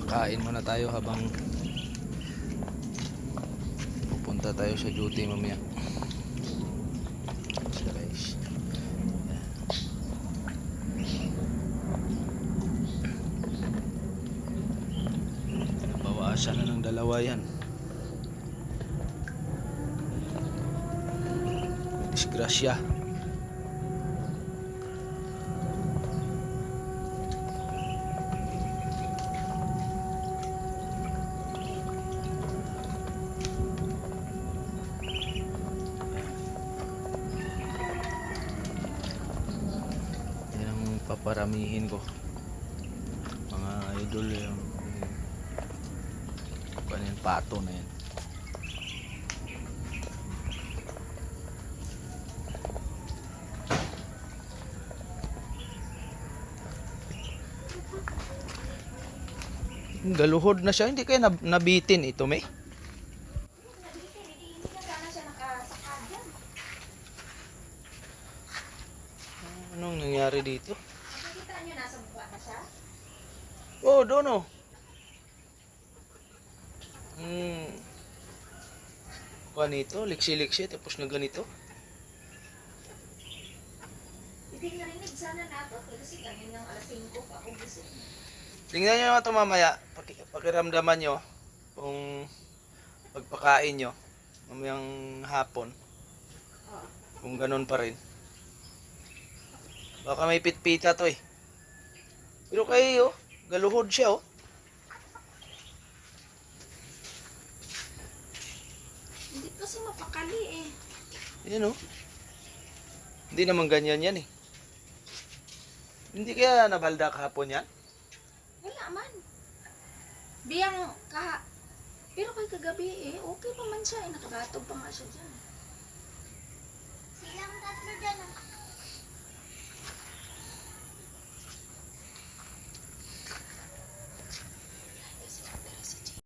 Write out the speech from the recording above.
Kain muna tayo habang pupunta tayo sa duty mamaya. So guys, nabawasan na ng dalawa yan. Disgrasya. Paparamihin ko mga idol yung kanyan pato na yan. Galuhod na siya, hindi kaya nabitin ito may. Anong nangyari dito? Oh, doon oh. Ganito, liksi-liksi tapos na ganito. Hindi narinig sana nato kasi kanina ng alas 5 pa ako gising. Tingnan nyo naman ito mamaya, pakiramdaman nyo kung pagpakain nyo mamayang hapon. Kung ganun pa rin. Baka may pitpita to eh. Pero kayo, galuhod siya oh. Hindi kasi mapakali eh. Yan oh. Hindi naman ganyan yan eh. Hindi kaya nabalda kahapon yan? Wala man. Biyang Pero kay kagabi eh, okay pa man siya eh. Nakagatog pa nga siya dyan.